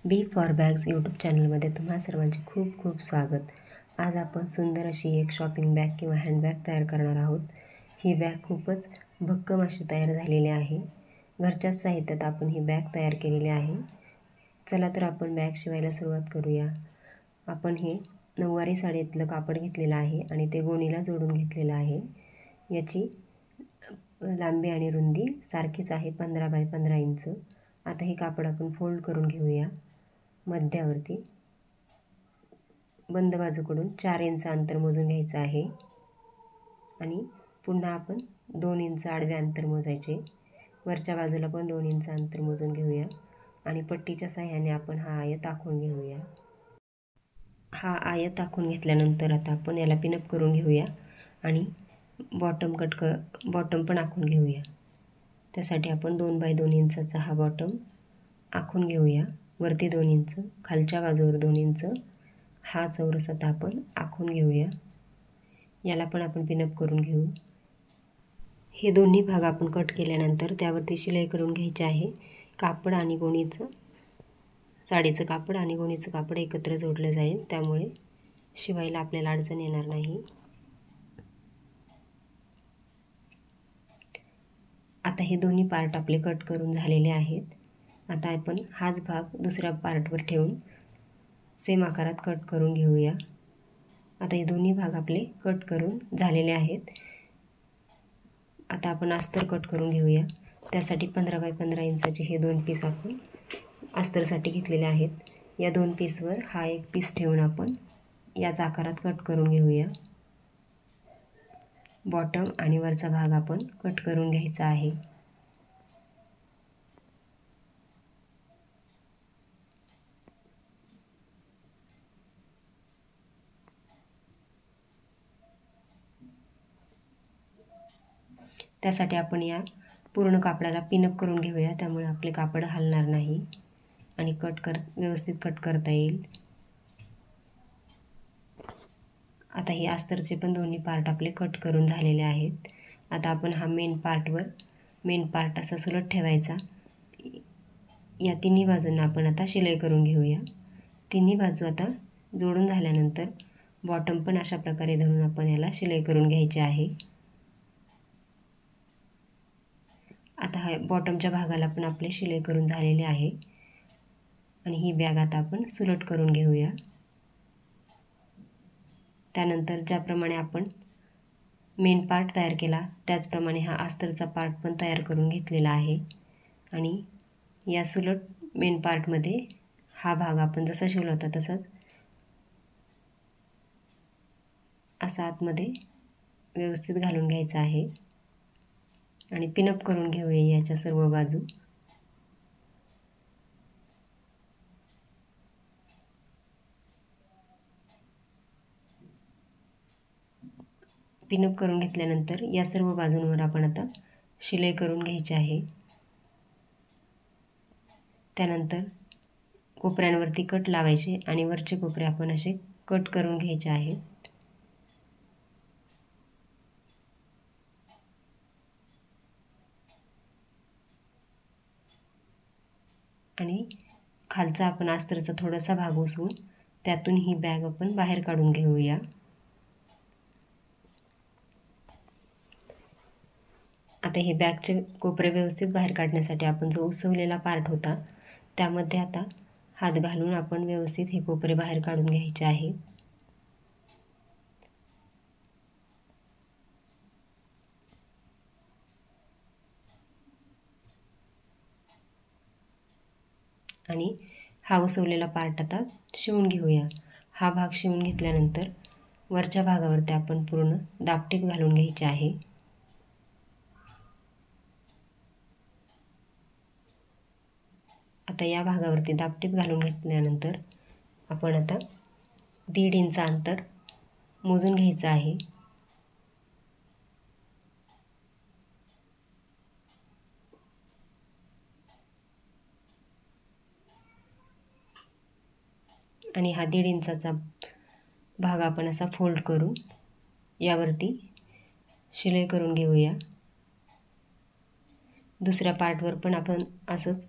B for bags YouTube चॅनलमध्ये तुम्हा सर्वांचे खूप खूप स्वागत। आज आपण सुंदर अशी एक शॉपिंग बॅग किंवा हँडबॅग तयार करणार आहोत। ही बॅग खूपच भक्कम अशी तयार झालेली आहे। घरच्याच साहित्यात आपण ही बॅग तयार केलेली आहे। चला तर आपण बॅग शिवायला सुरुवात करूया। आपण हे नऊवारी साडीतलं कापड घेतलेलं आहे आणि ते गोणीला जोडून घेतलेलं आहे। याची लांबी आणि रुंदी सारखीच आहे, 15 बाय 15 इंच। आता हे कापड आपण फोल्ड करून घेऊया। मध्यावरती बंद बाजूकडून 4 इंच अंतर मोजून घ्यायचं आहे आणि पुन्हा आपण 2 इंच आडवे अंतर मोजायचे। वरच्या बाजूला पण 2 इंच अंतर मोजून घेऊया आणि पट्टीच्या सहाय्याने आपण हा आयत आखून घेऊया। हा आयत आखून घेतल्यानंतर आता आपण याला पिनअप करून घेऊया आणि बॉटम पण आखून घेऊया। त्यासाठी आपण 2 बाय 2 इंचाचा हा बॉटम आखून घेऊया। वरती 2 इंच, खालच्या बाजूवर 2 इंच हा चौरस आता आपण आखून घेऊया। याला पण आपण पिनअप करून घेऊ। हे दोन्ही भाग आपण कट केल्यानंतर त्यावरती शिलाई करून घ्यायची आहे। कापड आणि गोणीचं, साडीचं कापड आणि गोणीचं कापड एकत्र जोडलं जाईल, त्यामुळे शिवायला आपल्याला अडचण येणार नाही। आता हे दोन्ही पार्ट आपले कट करून झालेले आहेत। आता आपण हाच भाग दुसऱ्या पार्टवर ठेवून सेम आकारात कट करून घेऊया। आता हे दोन्ही भाग आपले कट करून झालेले आहेत। आता आपण अस्तर कट करून घेऊया। त्यासाठी 15 बाय 15 इंचाचे हे 2 पीस आपण अस्तरसाठी घेतलेले आहेत। या 2 पीसवर हा एक पीस ठेवून आपण याच आकारात कट करून घेऊया। बॉटम आणि वरचा भाग आपण कट करून घ्यायचा आहे। त्यासाठी आपण या पूर्ण कापडाला पिनअप करून घेऊया, त्यामुळे आपले कापड हलणार नाही आणि व्यवस्थित कट करता येईल। आता हे अस्तरचे पण दोन्ही पार्ट आपले कट करून झालेले आहेत। आता आपण हा मेन पार्ट असा सुलट ठेवायचा। या तिन्ही बाजूंना आपण आता शिलाई करून घेऊया। तिन्ही बाजू आता जोडून झाल्यानंतर बॉटम पण अशा प्रकारे धरून आपण याला शिलाई करून घ्यायची आहे। आता हा बॉटमच्या भागाला पण आपले शिलाई करून झालेले आहे आणि ही बॅग आता आपण सुलट करून घेऊया। त्यानंतर ज्याप्रमाणे आपण मेन पार्ट तयार केला त्याचप्रमाणे हा अस्तरचा पार्ट पण तयार करून घेतलेला आहे आणि या सुलट मेन पार्टमध्ये हा भाग आपण जसा शिवला होता तसाच असा आतमध्ये व्यवस्थित घालून घ्यायचा आहे आणि पिनअप करून घेऊया याच्या सर्व बाजू। पिनअप करून घेतल्यानंतर या सर्व बाजूंवर आपण आता शिलाई करून घ्यायची आहे। त्यानंतर कोपऱ्यांवरती कट लावायचे आणि वरचे कोपरे आपण असे कट करून घ्यायचे आहेत। आणि खालचा आपण अस्तरचा थोडासा भाग उसवून त्यातून ही बॅग आपण बाहेर काढून घेऊया। आता हे बॅगचे कोपरे व्यवस्थित बाहेर काढण्यासाठी आपण जो उसवलेला पार्ट होता त्यामध्ये आता हात घालून आपण व्यवस्थित हे कोपरे बाहेर काढून घ्यायचे आहे। आणि हा उसवलेला पार्ट आता शिवून घेऊया। हा भाग शिवून घेतल्यानंतर वरच्या भागावरती आपण पूर्ण दाबटीप घालून घ्यायची आहे। आता या भागावरती दाबटीप घालून घेतल्यानंतर आपण आता 1.5 इंच अंतर मोजून घ्यायचं आहे। आणि हा 1.5 इंचाचा भाग आपण असा फोल्ड करून यावरती शिलाई करून घेऊया। दुसऱ्या पार्टवर पण आपण असंच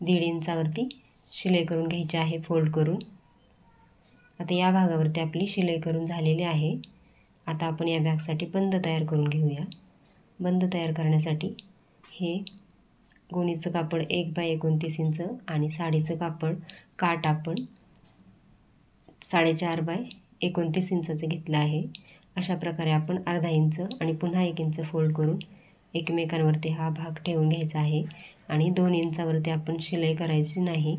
1.5 इंचावरती शिलाई करून घ्यायची आहे फोल्ड करून। आता या भागावरती आपली शिलाई करून झालेली आहे। आता आपण या बॅगसाठी बंद तयार करून घेऊया। बंद तयार करण्यासाठी हे गोणीचं कापड 1 बाय 29 इंच आणि साडीचं कापड काठ आपण 4.5 बाय 29 इंचाचं घेतलं आहे। अशा प्रकारे आपण अर्धा इंच आणि पुन्हा 1 इंच फोल्ड करून एकमेकांवरती हा भाग ठेवून घ्यायचा आहे आणि 2 इंचावरती आपण शिलाई करायची नाही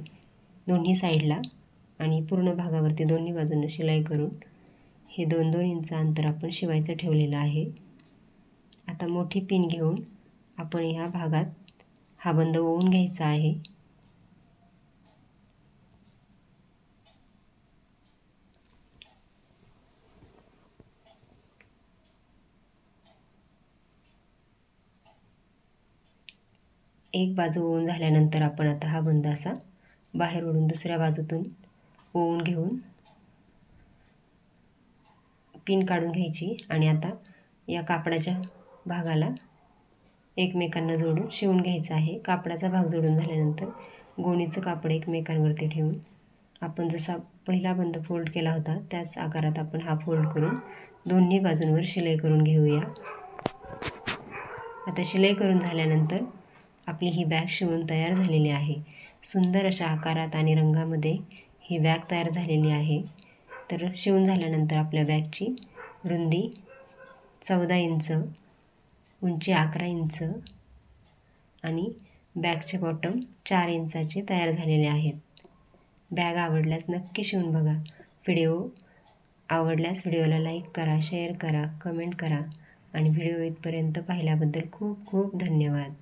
दोन्ही साईडला, आणि पूर्ण भागावरती दोन्ही बाजूंना शिलाई करून हे 2-2 इंच अंतर आपण शिवायचं ठेवलेलं आहे। आता मोठी पिन घेऊन आपण ह्या भागात हा बंद ओवून घ्यायचा आहे। एक बाजू ओवून झाल्यानंतर आपण आता हा बंद असा बाहेर ओढून दुसऱ्या बाजूतून ओवून घेऊन पिन काढून घ्यायची आणि आता या कापडाच्या भागाला एकमेकांना जोडून शिवून घ्यायचं आहे। कापडाचा भाग जोडून झाल्यानंतर गोणीचं कापड एकमेकांवरती ठेवून आपण जसा पहिला बंद फोल्ड केला होता त्याच आकारात आपण हा फोल्ड करून दोन्ही बाजूंवर शिलाई करून घेऊया। आता शिलाई करून झाल्यानंतर आपली ही बॅग शिवून तयार झालेली आहे। सुंदर अशा आकारात आणि रंगामध्ये ही बॅग तयार झालेली आहे। तर शिवून झाल्यानंतर आपल्या बॅगची रुंदी 14 इंच, उंची 11 इंच आणि बॅगचे बॉटम 4 इंचाचे तयार झालेले आहेत। बॅग आवडल्यास नक्की शिवून बघा। व्हिडिओ आवडल्यास व्हिडिओला लाईक करा, शेअर करा, कमेंट करा आणि व्हिडिओ इथपर्यंत पाहिल्याबद्दल खूप खूप धन्यवाद।